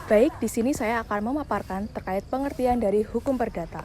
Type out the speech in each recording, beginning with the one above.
Baik, di sini saya akan memaparkan terkait pengertian dari hukum perdata.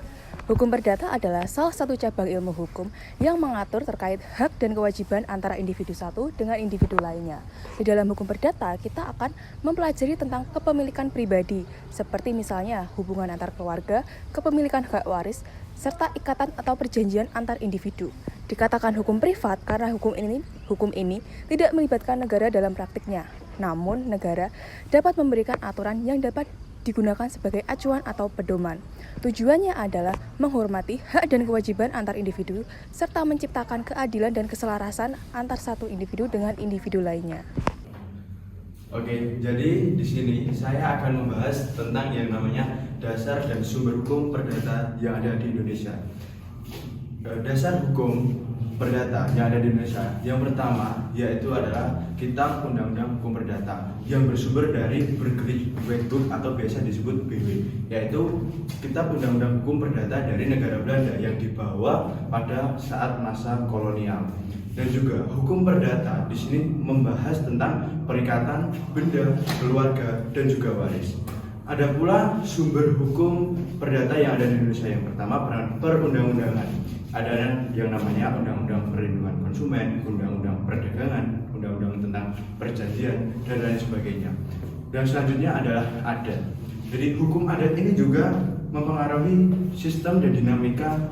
Hukum perdata adalah salah satu cabang ilmu hukum yang mengatur terkait hak dan kewajiban antara individu satu dengan individu lainnya. Di dalam hukum perdata, kita akan mempelajari tentang kepemilikan pribadi, seperti misalnya hubungan antar keluarga, kepemilikan hak waris, serta ikatan atau perjanjian antar individu. Dikatakan hukum privat karena hukum ini tidak melibatkan negara dalam praktiknya. Namun, negara dapat memberikan aturan yang dapat digunakan sebagai acuan atau pedoman. Tujuannya adalah menghormati hak dan kewajiban antar individu serta menciptakan keadilan dan keselarasan antar satu individu dengan individu lainnya. Oke, jadi di sini saya akan membahas tentang yang namanya dasar dan sumber hukum perdata yang ada di Indonesia. Dasar hukum perdata yang ada di Indonesia yang pertama yaitu adalah Kitab Undang-Undang Hukum Perdata yang bersumber dari Burgerlijk Wetboek atau biasa disebut BW, yaitu Kitab Undang-Undang Hukum Perdata dari negara Belanda yang dibawa pada saat masa kolonial. Dan juga hukum perdata di sini membahas tentang perikatan benda, keluarga, dan juga waris. Ada pula sumber hukum perdata yang ada di Indonesia. Yang pertama perundang-undangan. Ada yang namanya Undang-Undang Perlindungan Konsumen, Undang-Undang Perdagangan, Undang-Undang tentang Perjanjian, dan lain sebagainya. Dan selanjutnya adalah adat. Jadi hukum adat ini juga mempengaruhi sistem dan dinamika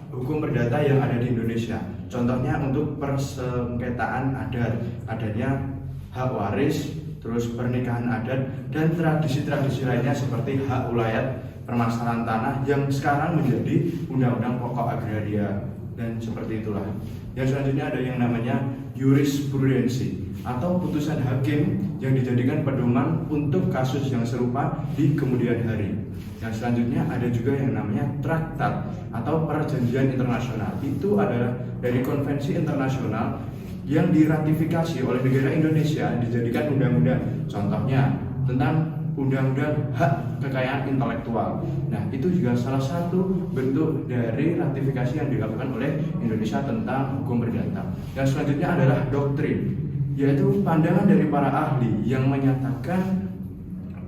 hukum perdata yang ada di Indonesia. Contohnya untuk persengketaan adat, adanya hak waris, terus pernikahan adat, dan tradisi-tradisi lainnya seperti hak ulayat, permasalahan tanah yang sekarang menjadi undang-undang pokok agraria, dan seperti itulah. Yang selanjutnya ada yang namanya jurisprudensi atau putusan hakim yang dijadikan pedoman untuk kasus yang serupa di kemudian hari. Yang selanjutnya ada juga yang namanya traktat atau perjanjian internasional. Itu adalah dari konvensi internasional yang diratifikasi oleh negara Indonesia dijadikan undang-undang. Contohnya tentang Undang-Undang Hak Kekayaan Intelektual. Nah, itu juga salah satu bentuk dari ratifikasi yang dilakukan oleh Indonesia tentang hukum perdata. Yang selanjutnya adalah doktrin, yaitu pandangan dari para ahli yang menyatakan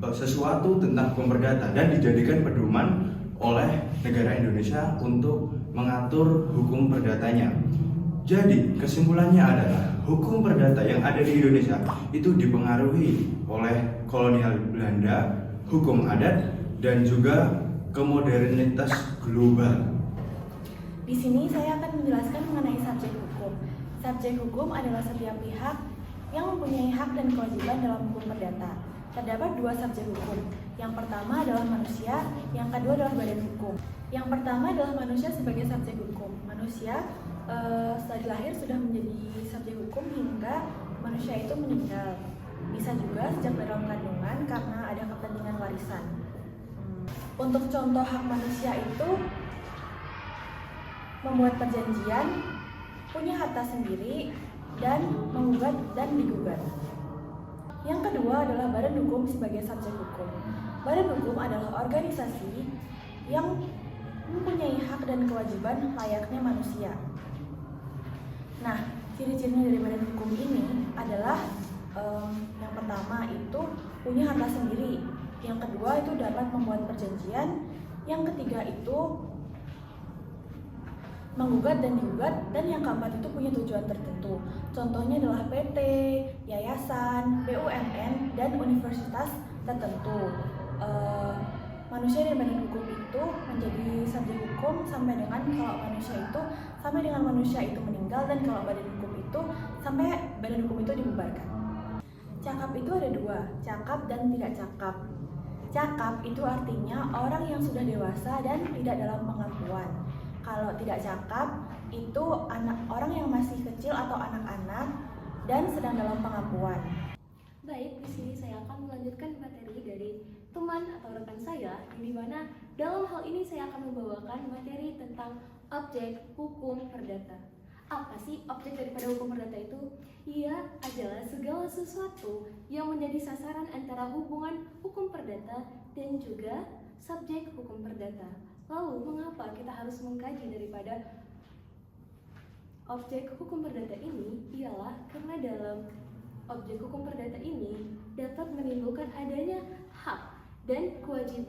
sesuatu tentang hukum perdata dan dijadikan pedoman oleh negara Indonesia untuk mengatur hukum perdatanya. Jadi, kesimpulannya adalah hukum perdata yang ada di Indonesia itu dipengaruhi oleh kolonial Belanda, hukum adat, dan juga kemodernitas global. Di sini saya akan menjelaskan mengenai subjek hukum. Subjek hukum adalah setiap pihak yang mempunyai hak dan kewajiban dalam hukum perdata. Terdapat dua subjek hukum. Yang pertama adalah manusia, yang kedua adalah badan hukum. Yang pertama adalah manusia sebagai subjek hukum. Manusia setelah dilahir sudah menjadi subjek hukum hingga manusia itu meninggal. Bisa juga sejak dalam kandungan karena ada kepentingan warisan. Untuk contoh hak manusia itu membuat perjanjian, punya harta sendiri, dan menggugat dan digugat. Yang kedua adalah badan hukum sebagai subjek hukum. Badan hukum adalah organisasi yang mempunyai hak dan kewajiban layaknya manusia. Nah, ciri-cirinya dari badan hukum ini adalah yang pertama itu punya harta sendiri, yang kedua itu dapat membuat perjanjian, yang ketiga itu menggugat dan digugat, dan yang keempat itu punya tujuan tertentu. Contohnya adalah PT, yayasan, BUMN, dan universitas tertentu. Manusia dan badan hukum itu menjadi subjek hukum sampai dengan manusia itu meninggal, dan kalau badan hukum itu sampai badan hukum itu dibubarkan. Cakap itu ada dua, cakap dan tidak cakap. Cakap itu artinya orang yang sudah dewasa dan tidak dalam pengakuan. Kalau tidak cakap itu orang yang masih kecil atau anak-anak dan sedang dalam pengakuan. Baik, di sini saya akan melanjutkan materi dari teman atau rekan saya, di mana dalam hal ini saya akan membawakan materi tentang objek hukum perdata. Apa sih objek daripada hukum perdata itu? Ia adalah segala sesuatu yang menjadi sasaran antara hubungan hukum perdata dan juga subjek hukum perdata. Lalu, mengapa kita harus mengkaji daripada objek hukum perdata ini? Ialah karena dalam objek hukum perdata ini dapat menimbulkan adanya hak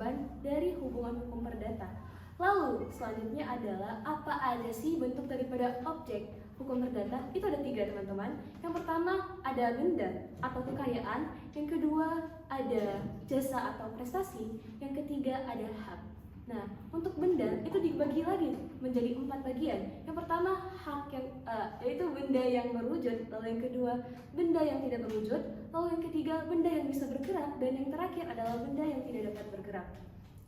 kewajiban dari hubungan hukum perdata. Lalu selanjutnya adalah apa aja sih bentuk daripada objek hukum perdata? Itu ada 3 teman-teman. Yang pertama ada benda atau kekayaan, yang kedua ada jasa atau prestasi, yang ketiga ada hak. Nah, untuk benda itu dibagi lagi menjadi 4 bagian. Yang pertama hak yang yaitu benda yang berwujud, lalu yang kedua benda yang tidak berwujud, lalu yang ketiga benda yang bisa bergerak, dan yang terakhir adalah benda yang tidak dapat bergerak.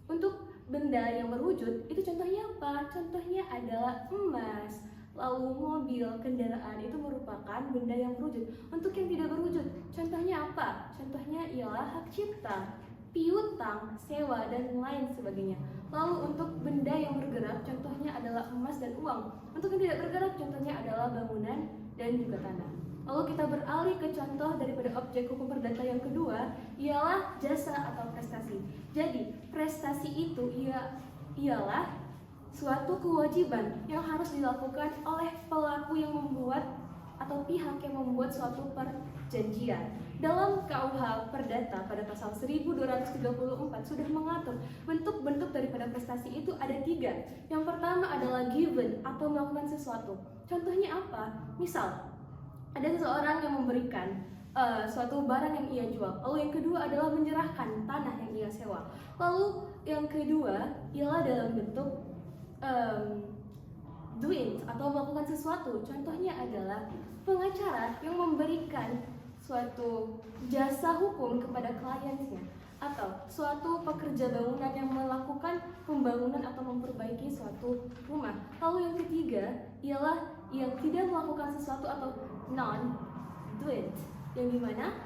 Untuk benda yang berwujud itu contohnya apa? Contohnya adalah emas, lalu mobil, kendaraan itu merupakan benda yang berwujud. Untuk yang tidak berwujud, contohnya apa? Contohnya ialah hak cipta, piutang, sewa, dan lain sebagainya. Lalu untuk benda yang bergerak, contohnya adalah emas dan uang. Untuk yang tidak bergerak, contohnya adalah bangunan dan juga tanah. Lalu kita beralih ke contoh daripada objek hukum perdata yang kedua, ialah jasa atau prestasi. Jadi, prestasi itu ialah suatu kewajiban yang harus dilakukan oleh pelaku yang membuat atau pihak yang membuat suatu perjanjian. Dalam KUH Perdata pada pasal 1234 sudah mengatur bentuk-bentuk daripada prestasi itu ada 3. Yang pertama adalah given atau melakukan sesuatu. Contohnya apa? Misal, ada seseorang yang memberikan suatu barang yang ia jual. Lalu yang kedua adalah menyerahkan tanah yang ia sewa. Lalu yang kedua ialah dalam bentuk doing atau melakukan sesuatu. Contohnya adalah pengacara yang memberikan suatu jasa hukum kepada kliennya, atau suatu pekerja bangunan yang melakukan pembangunan atau memperbaiki suatu rumah. Lalu yang ketiga ialah yang tidak melakukan sesuatu atau non-do-it, yang dimana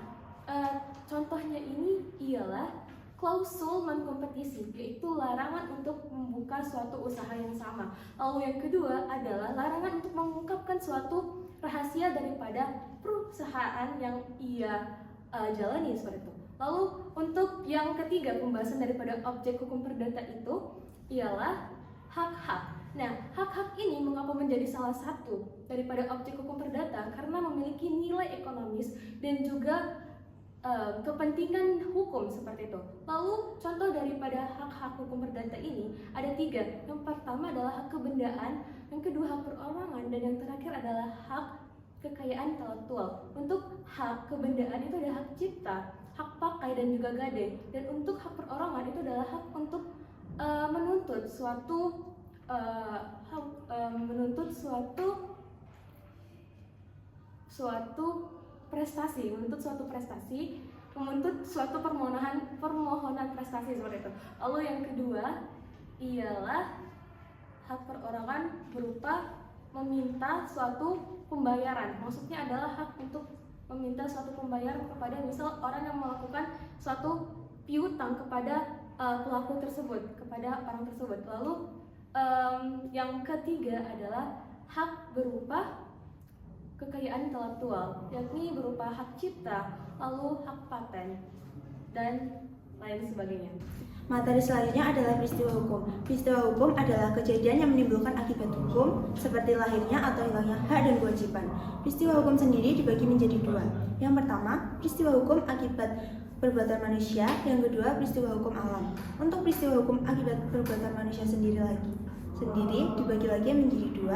contohnya ini ialah klausul non-kompetisi, yaitu larangan untuk membuka suatu usaha yang sama. Lalu yang kedua adalah larangan untuk mengungkapkan suatu rahasia daripada perusahaan yang ia jalani seperti itu. Lalu untuk yang ketiga pembahasan daripada objek hukum perdata itu ialah hak-hak. Nah, hak-hak ini mengapa menjadi salah satu daripada objek hukum perdata? Karena memiliki nilai ekonomis dan juga kepentingan hukum seperti itu. Lalu contoh daripada hak-hak hukum perdata ini ada 3. Yang pertama adalah hak kebendaan, yang kedua hak perorangan, dan yang terakhir adalah hak kekayaan intelektual. Untuk hak kebendaan itu ada hak cipta, hak pakai, dan juga gade. Dan untuk hak perorangan itu adalah hak untuk menuntut suatu prestasi, menuntut suatu permohonan prestasi seperti itu. Lalu yang kedua ialah hak perorangan berupa meminta suatu pembayaran. Maksudnya adalah hak untuk meminta suatu pembayaran kepada misal orang yang melakukan suatu piutang kepada pelaku tersebut, kepada orang tersebut. Lalu yang ketiga adalah hak berupa kekayaan intelektual, yakni berupa hak cipta, lalu hak paten, dan lain sebagainya. Materi selanjutnya adalah peristiwa hukum. Peristiwa hukum adalah kejadian yang menimbulkan akibat hukum, seperti lahirnya atau hilangnya hak dan kewajiban. Peristiwa hukum sendiri dibagi menjadi 2. Yang pertama, peristiwa hukum akibat perbuatan manusia. Yang kedua, peristiwa hukum alam. Untuk peristiwa hukum akibat perbuatan manusia sendiri dibagi lagi menjadi 2.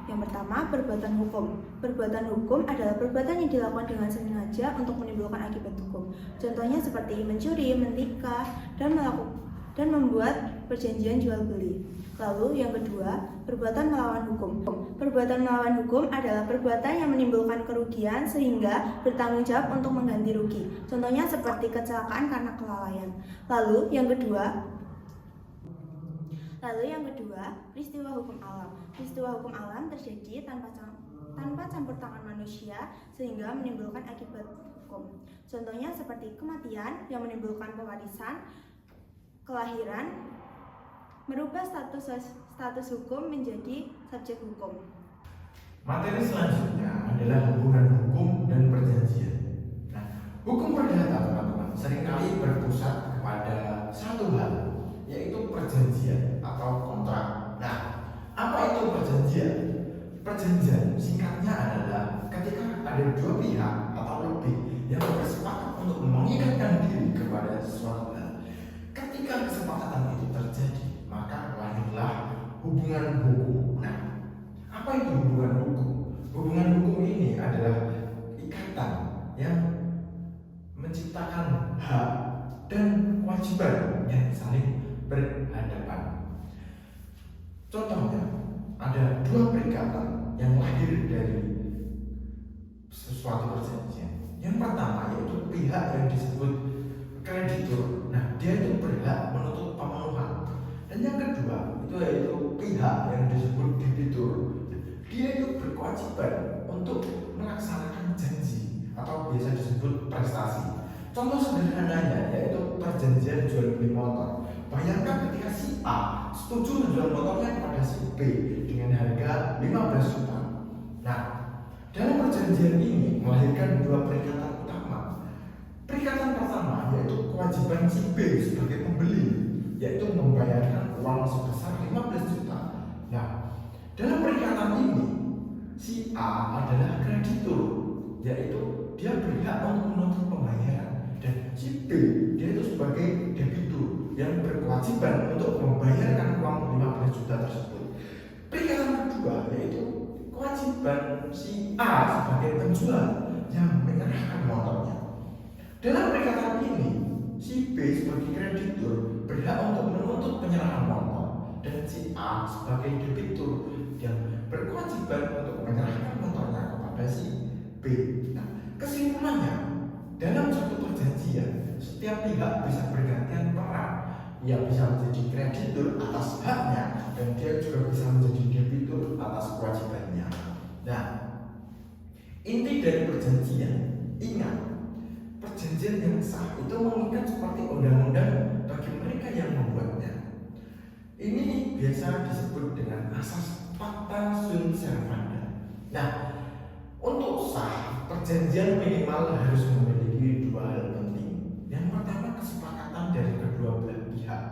Yang pertama, perbuatan hukum. Perbuatan hukum adalah perbuatan yang dilakukan dengan sengaja untuk menimbulkan akibat hukum. Contohnya seperti mencuri, menikah, dan membuat perjanjian jual beli. Lalu yang kedua, perbuatan melawan hukum. Perbuatan melawan hukum adalah perbuatan yang menimbulkan kerugian sehingga bertanggung jawab untuk mengganti rugi. Contohnya seperti kecelakaan karena kelalaian. Lalu yang kedua, peristiwa hukum alam. Peristiwa hukum alam terjadi tanpa campur tangan manusia sehingga menimbulkan akibat hukum. Contohnya seperti kematian yang menimbulkan pewarisan, kelahiran, merubah status hukum menjadi subjek hukum. Materi selanjutnya adalah hubungan hukum dan perjanjian. Nah, hukum perdata teman-teman seringkali berpusat kepada satu hal, yaitu perjanjian atau kontrak. Nah, apa itu perjanjian? Perjanjian singkatnya adalah ketika ada 2 pihak atau lebih yang bersepakat untuk mengikatkan diri kepada sesuatu hal. Ketika kesepakatan hubungan hukum. Nah, apa itu hubungan hukum? Hubungan hukum ini adalah ikatan yang menciptakan hak dan kewajiban yang saling berhadapan. Contohnya, ada dua perikatan yang lahir dari sesuatu perjanjian. Yang pertama yaitu pihak yang disebut kreditur. Nah, dia itu berhak menuntut pemenuhan. Dan yang kedua itu yaitu pihak yang disebut debitur. Dia itu berkewajiban untuk melaksanakan janji atau biasa disebut prestasi. Contoh sederhananya yaitu perjanjian jual beli motor. Bayangkan ketika si A setuju menjual motornya kepada si B dengan harga 15 juta. Nah, dalam perjanjian ini melahirkan dua perikatan utama. Perikatan pertama yaitu kewajiban si B sebagai pembeli, yaitu membayarkan uang sebesar 15 juta. Nah, dalam perikatan ini si A adalah kreditur, yaitu dia berhak untuk menuntut pembayaran, dan si B dia itu sebagai debitur yang berkewajiban untuk membayarkan uang 15 juta tersebut. Perikatan kedua yaitu kewajiban si A sebagai penjual yang menyerahkan motornya. Dalam perikatan ini, si B sebagai kreditur berhak untuk menuntut penyerahan motor, dan si A sebagai debitur yang berkewajiban untuk menyerahkan motornya kepada si B. Nah, kesimpulannya, dalam suatu perjanjian, setiap pihak bisa bergantian peran. Ia bisa menjadi kreditur atas haknya, dan dia juga bisa menjadi debitur atas kewajibannya. Nah, inti dari perjanjian, ingat, perjanjian yang sah itu mengikat seperti undang-undang bagi mereka yang membuatnya. Ini biasa disebut dengan asas pacta sunt servanda. Nah, untuk sah, perjanjian minimal harus memiliki dua hal penting. Yang pertama, kesepakatan dari kedua belah pihak.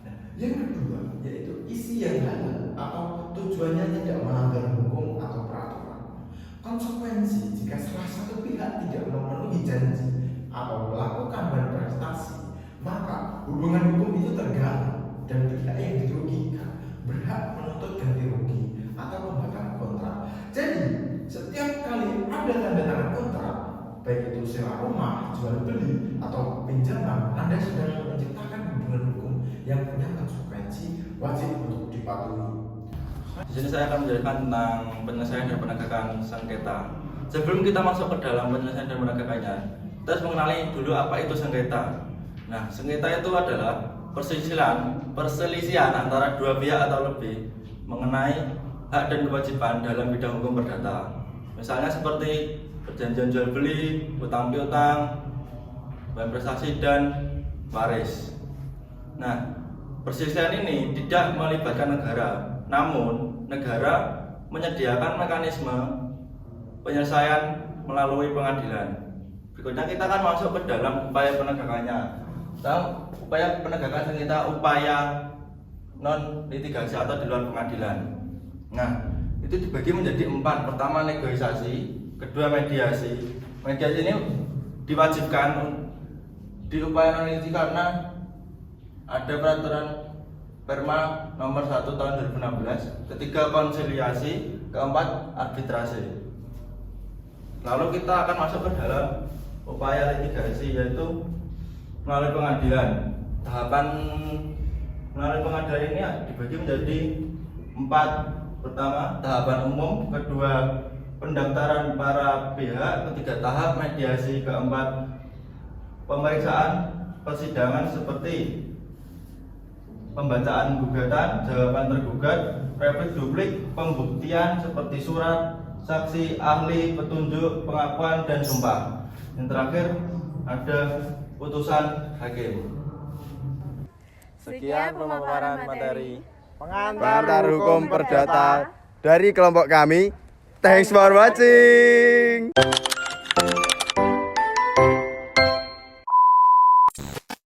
Nah, yang kedua yaitu isi yang halal atau tujuannya tidak melanggar hukum atau peraturan. Konsekuensi jika salah satu pihak tidak memenuhi janji atau melakukan berprestasi, maka hubungan hukum itu terganggu dan pihak yang dirugikan berhak menuntut ganti rugi atau pembatalan kontrak. Jadi, setiap kali ada tanda tangan kontrak, baik itu sewa rumah, jual beli, atau pinjaman, Anda sedang menciptakan hubungan hukum yang punya konsekuensi wajib untuk dipatuhi. Di sini saya akan menjelaskan tentang penyelesaian dan penegakan sengketa. Sebelum kita masuk ke dalam penyelesaian dan penegakannya, kita harus mengenali dulu apa itu sengketa. Nah, sengketa itu adalah perselisihan antara dua pihak atau lebih mengenai hak dan kewajiban dalam bidang hukum perdata. Misalnya seperti perjanjian jual beli, utang piutang, prestasi, dan waris. Nah, perselisihan ini tidak melibatkan negara, namun negara menyediakan mekanisme penyelesaian melalui pengadilan. Berikutnya kita akan masuk ke dalam upaya penegakannya. Upaya penegakan sengketa, upaya non litigasi atau di luar pengadilan. Nah, itu dibagi menjadi 4. Pertama, negosiasi. Kedua, mediasi. Mediasi ini diwajibkan di upaya non litigasi karena ada peraturan Perma nomor 1 tahun 2016. Ketiga, konsiliasi. Keempat, arbitrase. Lalu kita akan masuk ke dalam upaya litigasi, yaitu melalui pengadilan. Tahapan melalui pengadilan ini dibagi menjadi 4. Pertama, tahapan umum. Kedua, pendaftaran para pihak. Ketiga, tahap mediasi. Keempat, pemeriksaan persidangan seperti pembacaan gugatan, jawaban tergugat, replik duplik, pembuktian seperti surat, saksi, ahli, petunjuk, pengakuan, dan sumpah. Yang terakhir ada putusan hakim. Sekian pemaparan materi Pengantar Hukum Perdata dari kelompok kami. Thanks for watching.